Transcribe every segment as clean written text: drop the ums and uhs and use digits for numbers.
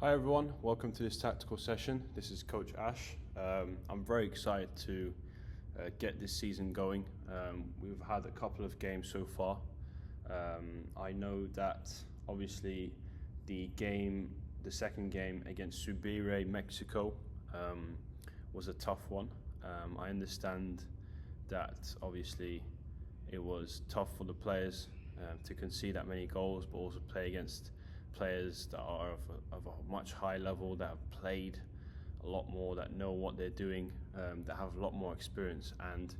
Hi everyone, welcome to this tactical session. This is Coach Ash. I'm very excited to get this season going. We've had a couple of games so far. I know that obviously the second game against Subire, Mexico, was a tough one. I understand that obviously it was tough for the players to concede that many goals, but also play against players that are of a much higher level, that have played a lot more, that know what they're doing, that have a lot more experience. And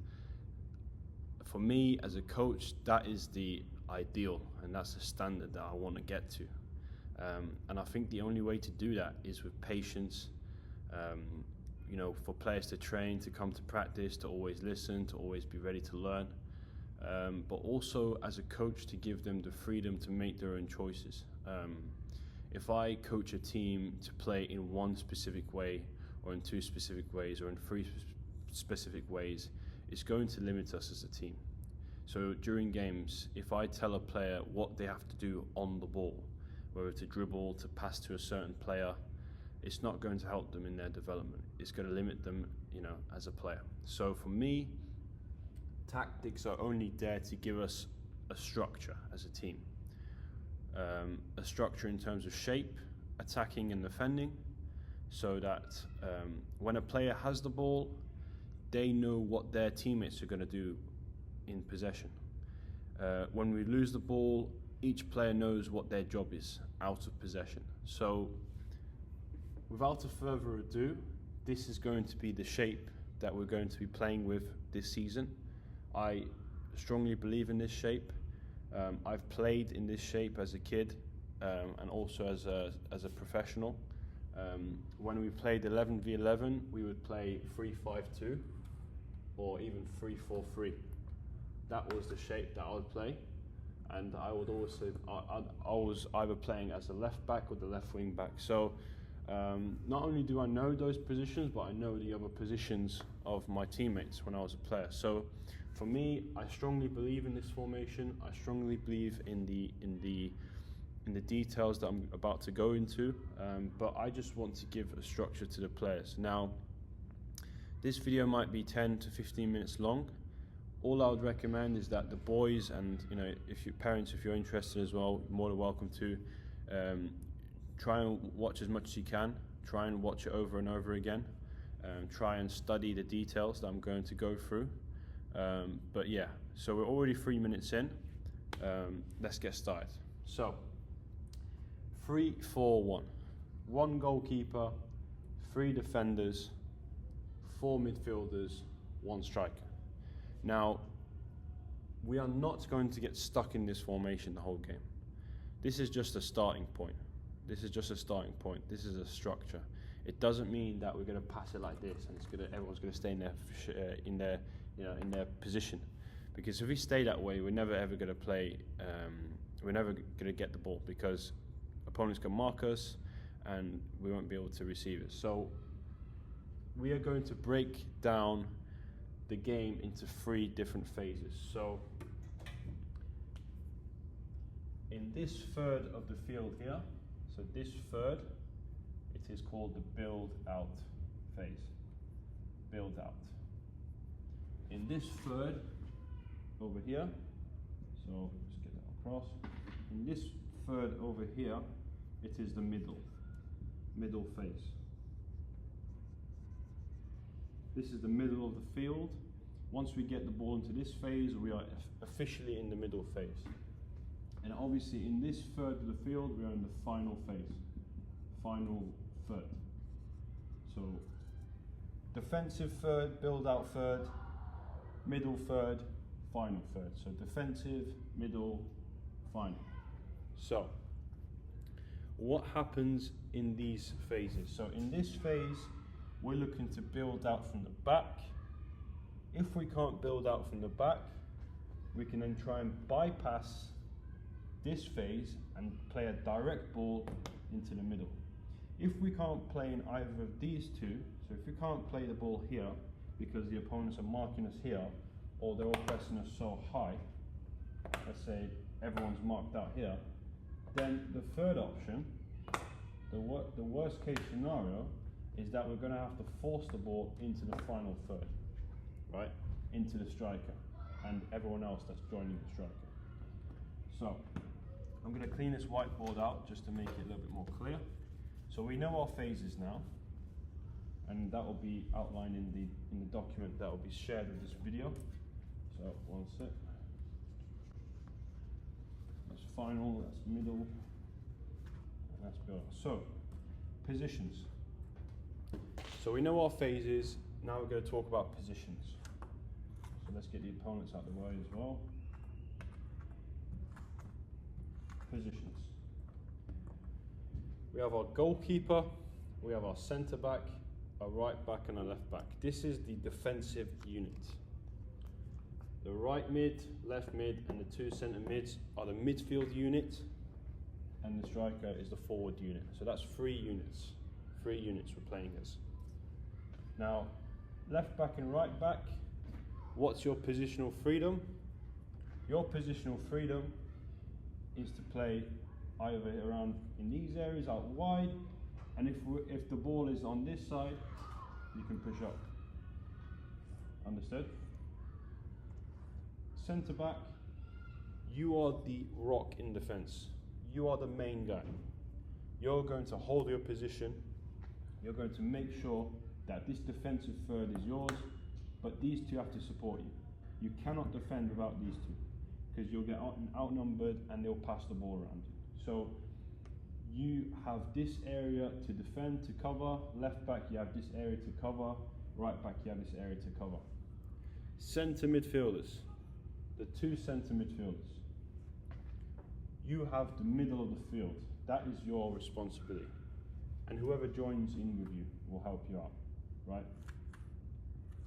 for me as a coach, that is the ideal and that's the standard that I want to get to. And I think the only way to do that is with patience, for players to train, to come to practice, to always listen, to always be ready to learn. But also as a coach to give them the freedom to make their own choices. If I coach a team to play in one specific way or in two specific ways or in three specific ways, it's going to limit us as a team. So during games, if I tell a player what they have to do on the ball, whether to dribble, to pass to a certain player, it's not going to help them in their development. It's going to limit them, as a player. So for me, tactics are only there to give us a structure as a team. A structure in terms of shape, attacking and defending, so that when a player has the ball, they know what their teammates are going to do in possession. When we lose the ball, each player knows what their job is out of possession. So without a further ado, this is going to be the shape that we're going to be playing with this season. I strongly believe in this shape. I've played in this shape as a kid and also as a professional. When we played 11v11, we would play 3-5-2 or even 3-4-3. That was the shape that I would play, and I was either playing as a left back or the left wing back. So not only do I know those positions, but I know the other positions of my teammates when I was a player. So for me, I strongly believe in this formation. I strongly believe in the details that I'm about to go into, but I just want to give a structure to the players. Now, this video might be 10 to 15 minutes long. All I would recommend is that the boys and if you're interested as well, you're more than welcome to try and watch as much as you can. Try and watch it over and over again. Try and study the details that I'm going to go through. But yeah, so we're already 3 minutes in. Let's get started. So 3-4-1. 1 goalkeeper, 3 defenders, 4 midfielders, 1 striker. Now, we are not going to get stuck in this formation the whole game. This is just a starting point. This is a structure. It doesn't mean that we're going to pass it like this and everyone's going to stay in their position. Because if we stay that way, we're never ever going to play. We're never going to get the ball because opponents can mark us and we won't be able to receive it. So we are going to break down the game into 3 different phases. So in this third of the field here, so this third, it is called the build out phase. Build out. In this third over here, so let's get that across. In this third over here, it is the middle phase. This is the middle of the field. Once we get the ball into this phase, we are officially in the middle phase. And obviously in this third of the field, we are in the final phase, final third. So defensive third, build out third, middle third, final third. So defensive, middle, final. So what happens in these phases? So in this phase, we're looking to build out from the back. If we can't build out from the back, we can then try and bypass this phase and play a direct ball into the middle. If we can't play in either of these two, so if we can't play the ball here because the opponents are marking us here, or they're all pressing us so high, let's say everyone's marked out here, then the third option the worst case scenario is that we're going to have to force the ball into the final third, right? Into the striker and everyone else that's joining the striker. So I'm going to clean this whiteboard out just to make it a little bit more clear. So we know our phases now, and that will be outlined in the document that will be shared with this video. So one sec. That's final, that's middle, and that's build. So positions. So we know our phases. Now we're going to talk about positions. So let's get the opponents out of the way as well. Positions. We have our goalkeeper, we have our centre back, a right back and a left back. This is the defensive unit. The right mid, left mid and the two centre mids are the midfield unit, and the striker is the forward unit. So that's 3 units. 3 units we're playing as. Now, left back and right back, what's your positional freedom? Your positional freedom is to play either around in these areas out wide, and if the ball is on this side, you can push up. Understood? Centre back, you are the rock in defence. You are the main guy. You're going to hold your position. You're going to make sure that this defensive third is yours, but these two have to support you. You cannot defend without these two, because you'll get outnumbered and they'll pass the ball around you. So you have this area to defend, to cover. Left back, you have this area to cover. Right back, you have this area to cover. Centre midfielders, the 2 centre midfielders. You have the middle of the field. That is your responsibility. And whoever joins in with you will help you out, right?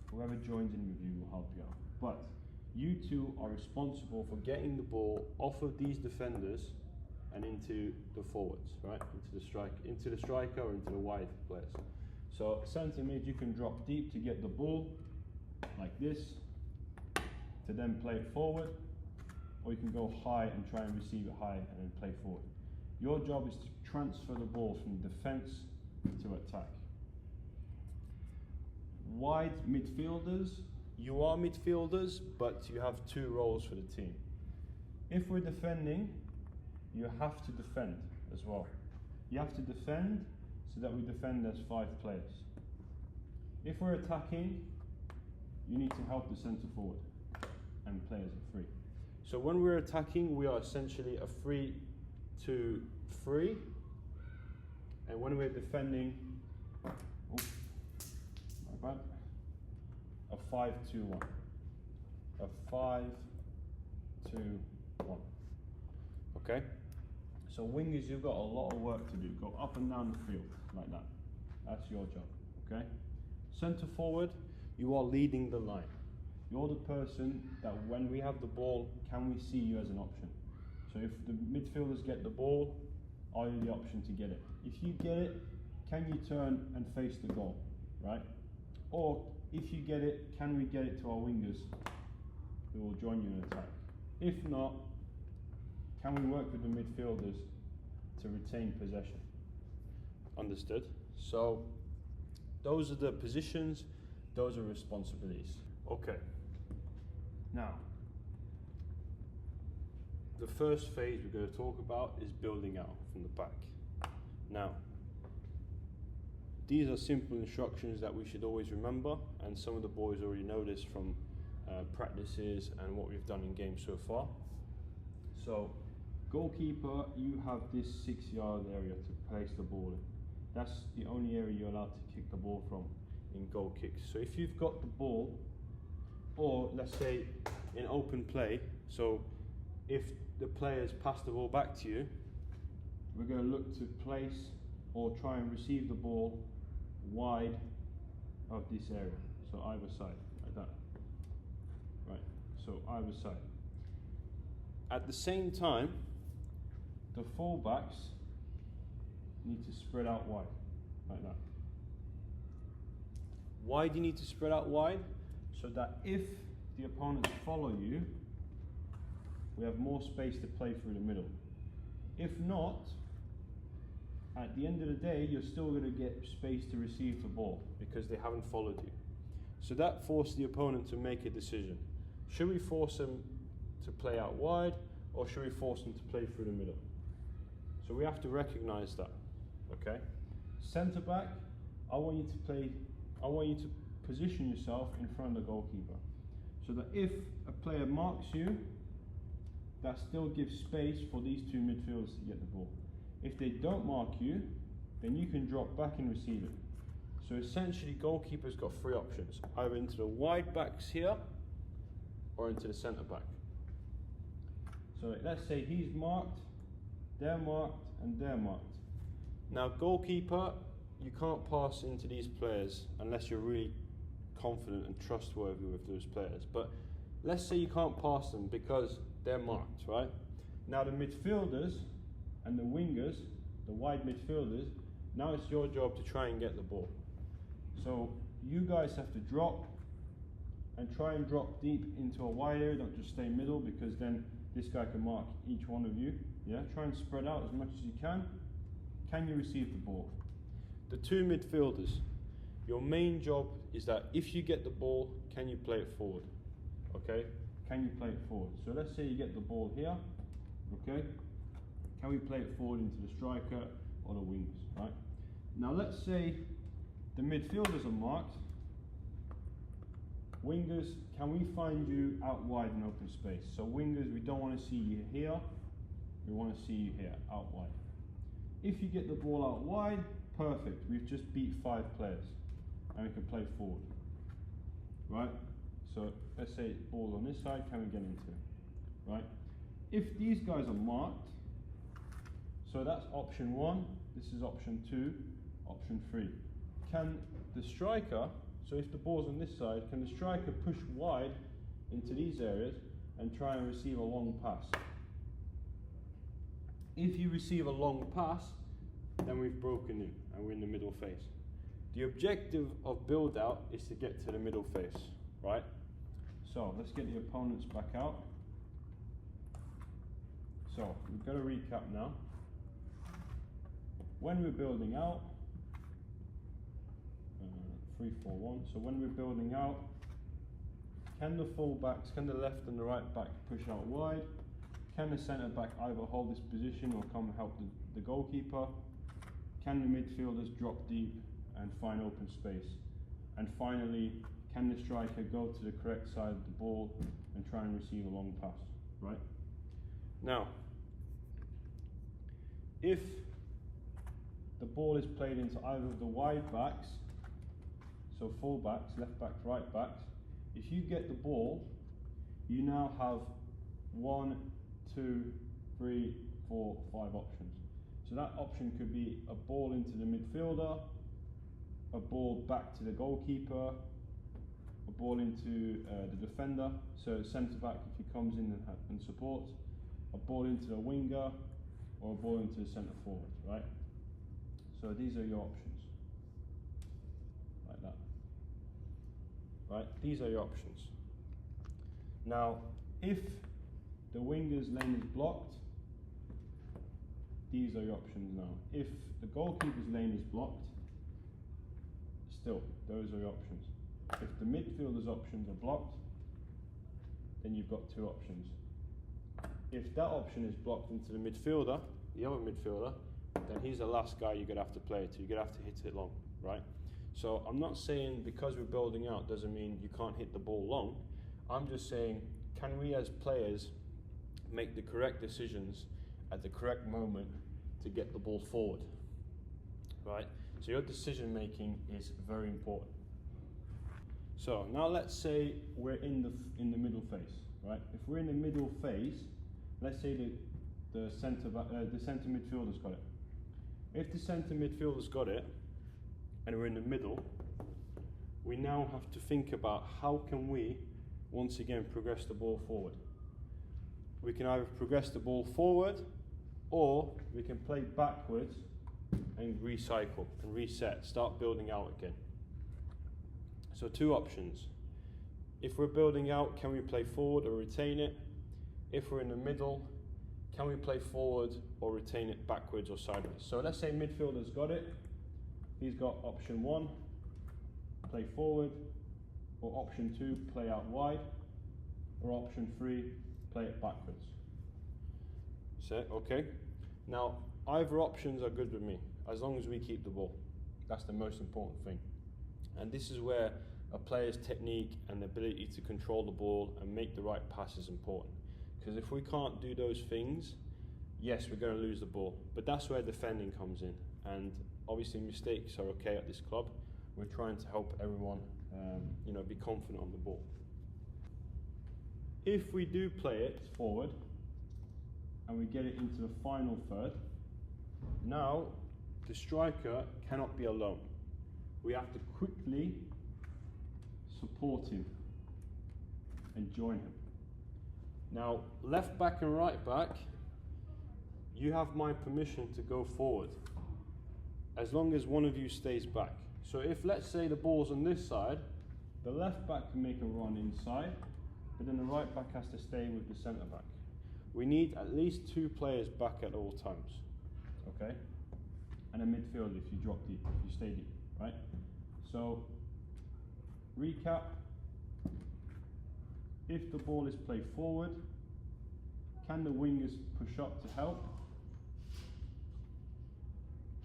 Whoever joins in with you will help you out. But you two are responsible for getting the ball off of these defenders and into the forwards, right? Into the striker or into the wide players. So centre mid, you can drop deep to get the ball like this, to then play it forward, or you can go high and try and receive it high and then play forward. Your job is to transfer the ball from defence to attack. Wide midfielders, you are midfielders, but you have 2 roles for the team. If we're defending, you have to defend as well. You have to defend so that we defend as 5 players. If we're attacking, you need to help the centre forward and play as a 3. So when we're attacking, we are essentially a 3-2-3, and when we're defending, my bad, a 5-2-1. A 5-2-1. Okay? So wingers, you've got a lot of work to do. Go up and down the field like that. That's your job, okay? Centre forward, you are leading the line. You're the person that when we have the ball, can we see you as an option? So if the midfielders get the ball, are you the option to get it? If you get it, can you turn and face the goal, right? Or if you get it, can we get it to our wingers who will join you in attack? If not, can we work with the midfielders to retain possession? Understood? So those are the positions, those are responsibilities. Okay. Now, the first phase we're going to talk about is building out from the back. Now, these are simple instructions that we should always remember, and some of the boys already know this from practices and what we've done in games so far. So, goalkeeper, you have this 6-yard area to place the ball in. That's the only area you're allowed to kick the ball from in goal kicks. So if you've got the ball, or let's say in open play, so if the players pass the ball back to you, we're going to look to place or try and receive the ball wide of this area. So either side, like that. Right, so either side. At the same time, the fullbacks need to spread out wide, like that. Why do you need to spread out wide? So that if the opponents follow you, we have more space to play through the middle. If not, at the end of the day, you're still going to get space to receive the ball because they haven't followed you. So that forced the opponent to make a decision. Should we force them to play out wide, or should we force them to play through the middle? So we have to recognize that, okay? Centre back, I want you to position yourself in front of the goalkeeper, so that if a player marks you, that still gives space for these two midfielders to get the ball. If they don't mark you, then you can drop back and receive it. So essentially, goalkeeper's got three options: either into the wide backs here, or into the centre back. So let's say he's marked, they're marked, and they're marked. Now, goalkeeper, you can't pass into these players unless you're really confident and trustworthy with those players. But let's say you can't pass them because they're marked, right? Now the midfielders and the wingers, the wide midfielders, now it's your job to try and get the ball. So you guys have to drop and try and drop deep into a wide area, don't just stay middle, because then this guy can mark each one of you. Yeah, try and spread out as much as you can. Can you receive the ball? The two midfielders, your main job is that if you get the ball, can you play it forward? Okay, can you play it forward? So let's say you get the ball here, okay? Can we play it forward into the striker or the wings, right? Now let's say the midfielders are marked. Wingers, can we find you out wide in open space? So wingers, we don't want to see you here, we want to see you here, out wide. If you get the ball out wide, perfect. We've just beat 5 players and we can play forward, right? So let's say ball's on this side, can we get into it, right? If these guys are marked, so that's option 1, this is option 2, option 3. Can the striker, so if the ball's on this side, can the striker push wide into these areas and try and receive a long pass? If you receive a long pass, then we've broken you and we're in the middle phase. The objective of build out is to get to the middle phase, right? So let's get the opponents back out. So we've got to recap now. When we're building out, 3-4-1. So when we're building out, can the full backs, can the left and the right back push out wide? Can the centre back either hold this position or come help the goalkeeper? Can the midfielders drop deep and find open space? And finally, can the striker go to the correct side of the ball and try and receive a long pass, right? Now, if the ball is played into either of the wide backs, so full backs, left backs, right backs, if you get the ball, you now have 1, 2, 3, 4, 5 options. So that option could be a ball into the midfielder, a ball back to the goalkeeper, a ball into the defender, so centre back if he comes in and supports, a ball into the winger, or a ball into the centre forward, right? So these are your options, like that, right? These are your options. Now, if the winger's lane is blocked, these are your options now. If the goalkeeper's lane is blocked, still, those are your options. If the midfielder's options are blocked, then you've got 2 options. If that option is blocked into the midfielder, the other midfielder, then he's the last guy you're going to have to play it to. You're going to have to hit it long, right? So I'm not saying because we're building out doesn't mean you can't hit the ball long. I'm just saying, can we as players make the correct decisions at the correct moment to get the ball forward, right? So your decision making is very important. So now let's say we're in the middle phase, right? If we're in the middle phase, let's say the centre midfielder's got it. If the centre midfielder's got it, and we're in the middle, we now have to think about how can we, once again, progress the ball forward. We can either progress the ball forward, or we can play backwards and recycle and reset, start building out again. So 2 options. If we're building out, can we play forward or retain it? If we're in the middle, can we play forward or retain it backwards or sideways? So let's say midfielder's got it. He's got option 1, play forward, or option 2, play out wide, or option 3, play it backwards. So, okay. Now, either options are good with me, as long as we keep the ball. That's the most important thing. And this is where a player's technique and the ability to control the ball and make the right pass is important. Because if we can't do those things, yes, we're going to lose the ball. But that's where defending comes in. And obviously mistakes are okay at this club. We're trying to help everyone be confident on the ball. If we do play it forward and we get it into the final third, now the striker cannot be alone. We have to quickly support him and join him. Now, left back and right back, you have my permission to go forward as long as one of you stays back. So if, let's say, the ball's on this side, the left back can make a run inside, but then the right back has to stay with the centre back. We need at least 2 players back at all times, okay? And a midfielder if you drop deep, if you stay deep, right? So, recap. If the ball is played forward, can the wingers push up to help?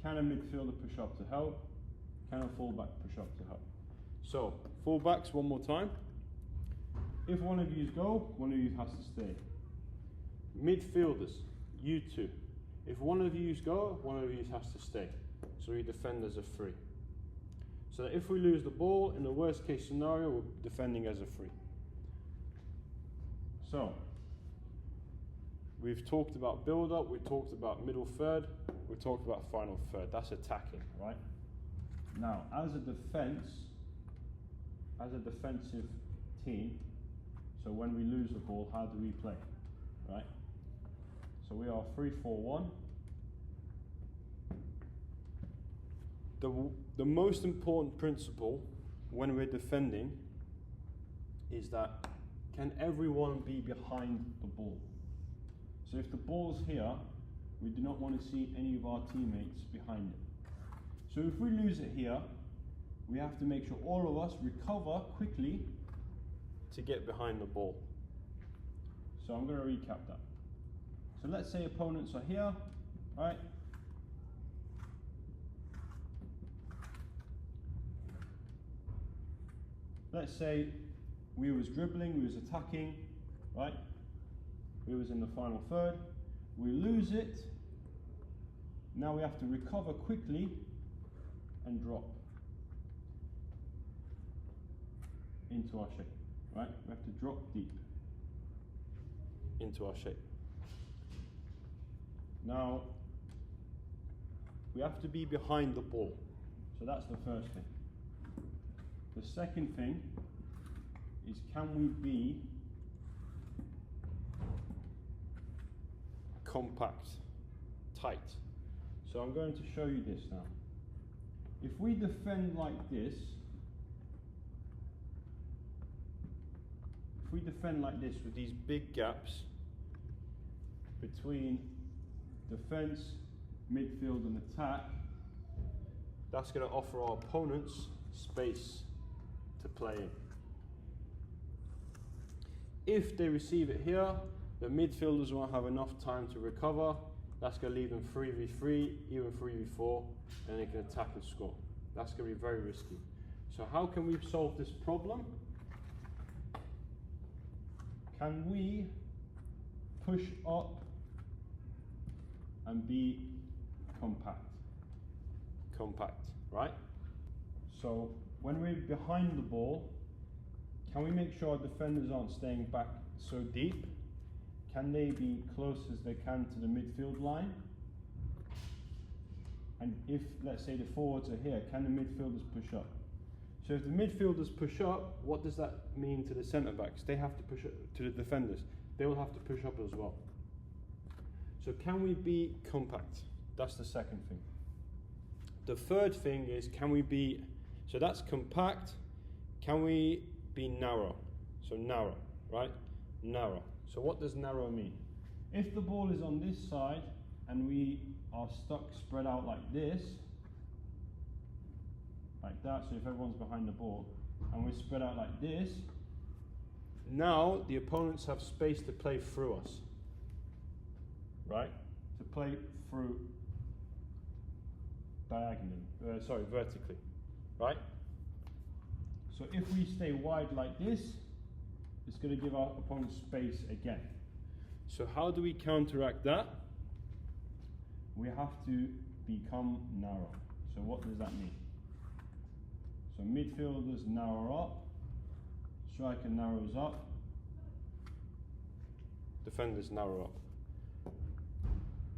Can a midfielder push up to help? Can a fullback push up to help? So, fullbacks one more time. If one of you go, one of you has to stay. Midfielders, you 2. If one of you go, one of you has to stay. So we defend as a 3. So that if we lose the ball, in the worst case scenario, we're defending as a 3. So, we've talked about build-up, we talked about middle third, we talked about final third. That's attacking, right? Now, as a defensive team, so when we lose the ball, how do we play, right? So we are 3-4-1. The most important principle when we're defending is that can everyone be behind the ball? So if the ball's here, we do not want to see any of our teammates behind it. So if we lose it here, we have to make sure all of us recover quickly to get behind the ball. So I'm going to recap that. So let's say opponents are here, right? Let's say we was dribbling, we was attacking, right? We was in the final third. We lose it. Now we have to recover quickly and drop into our shape, right? We have to drop deep into our shape. Now, we have to be behind the ball. So that's the first thing. The second thing is, can we be compact, tight? So I'm going to show you this now. If we defend like this, with these big gaps between defense, midfield and attack, that's going to offer our opponents space to play in. If they receive it here, the midfielders won't have enough time to recover. That's going to leave them 3v3, even 3v4, and they can attack and score. That's going to be very risky. So how can we solve this problem? Can we push up and be compact? Compact, right? So when we're behind the ball, can we make sure our defenders aren't staying back so deep? Can they be close as they can to the midfield line? And if, let's say, the forwards are here, can the midfielders push up? So if the midfielders push up, what does that mean to the centre-backs? They have to push up to the defenders. They will have to push up as well. So can we be compact? That's the second thing. The third thing is, can we be, so that's compact, can we be narrow? So narrow, right? Narrow. So what does narrow mean? If the ball is on this side and we are stuck spread out like this, like that, so if everyone's behind the ball and we're spread out like this, now the opponents have space to play through us, right? To play through vertically, right? So if we stay wide like this, it's going to give our opponent space again. So how do we counteract that? We have to become narrow. So what does that mean? So midfielders narrow up, striker narrows up, defenders narrow up.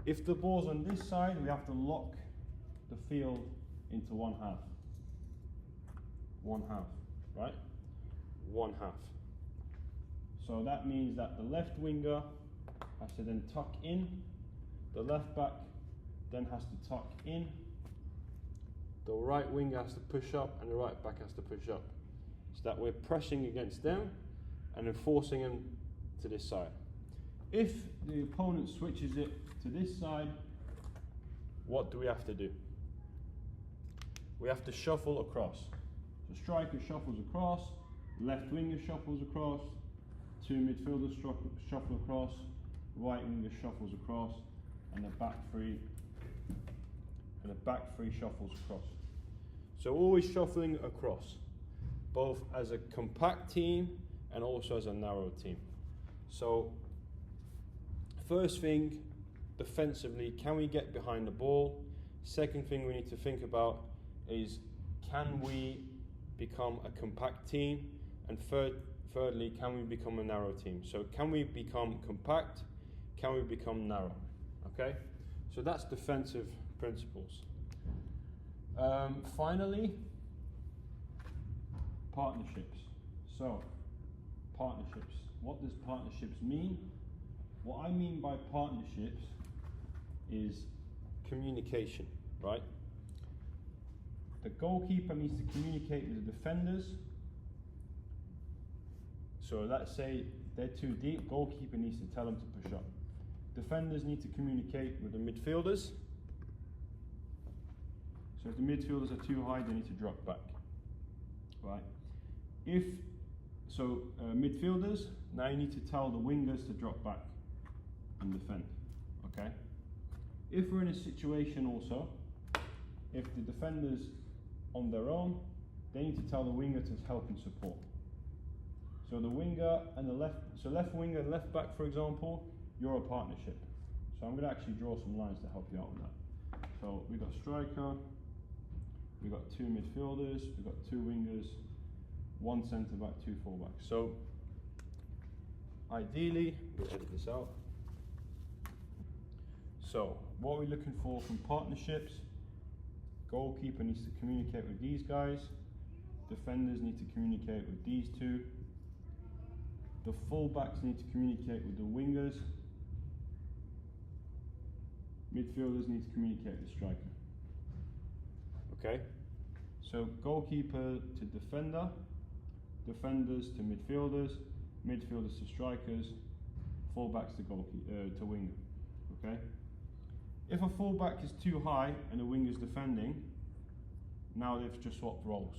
If the ball's on this side, we have to lock the field into one half. One half, right? One half. So that means that the left winger has to then tuck in, the left back then has to tuck in, the right winger has to push up, and the right back has to push up. So that we're pressing against them and then forcing them to this side. If the opponent switches it to this side, what do we have to do? We have to shuffle across. So striker shuffles across, left winger shuffles across, two midfielders shuffle across, right winger shuffles across, and the back three shuffles across. So always shuffling across, both as a compact team and also as a narrow team. So first thing, defensively, can we get behind the ball? Second thing we need to think about is, can we become a compact team? And thirdly, can we become a narrow team? So can we become compact? Can we become narrow? Okay, so that's defensive principles. Finally, partnerships. So partnerships, what does partnerships mean? What I mean by partnerships is communication, right? The goalkeeper needs to communicate with the defenders. So let's say they're too deep, goalkeeper needs to tell them to push up. Defenders need to communicate with the midfielders. So if the midfielders are too high, they need to drop back, right? Midfielders, now you need to tell the wingers to drop back and defend, okay? If we're in a situation also, if the defenders on their own, they need to tell the winger to help and support. So the winger and the left winger and left back, for example, you're a partnership. So I'm going to actually draw some lines to help you out with that. So we've got striker, we've got two midfielders, we've got two wingers, one centre back, two full backs. So ideally, we'll edit this out. So what we're looking for from partnerships, goalkeeper needs to communicate with these guys, defenders need to communicate with these two, the full backs need to communicate with the wingers, midfielders need to communicate with the striker. Okay, so goalkeeper to defender, defenders to midfielders, midfielders to strikers, full backs to to winger. Okay. If a fullback is too high and the wing is defending, now they've just swapped roles.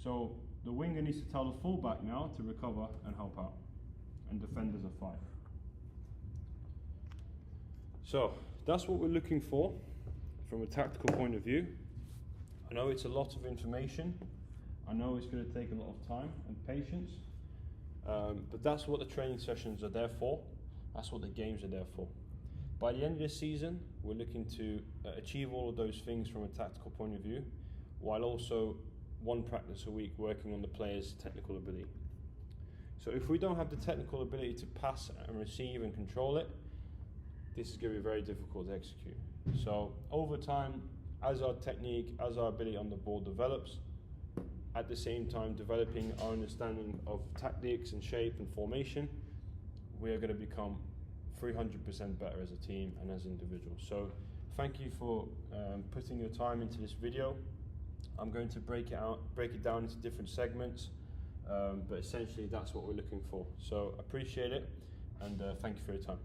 So the winger needs to tell the fullback now to recover and help out, and defenders are 5. So that's what we're looking for from a tactical point of view. I know it's a lot of information. I know it's going to take a lot of time and patience, but that's what the training sessions are there for. That's what the games are there for. By the end of this season, we're looking to achieve all of those things from a tactical point of view, while also one practice a week working on the player's technical ability. So if we don't have the technical ability to pass and receive and control it, this is going to be very difficult to execute. So over time, as our technique, as our ability on the ball develops, at the same time developing our understanding of tactics and shape and formation, we are going to become 300% better as a team and as individuals. So thank you for putting your time into this video. I'm going to break it down into different segments, but essentially that's what we're looking for. So appreciate it, and thank you for your time.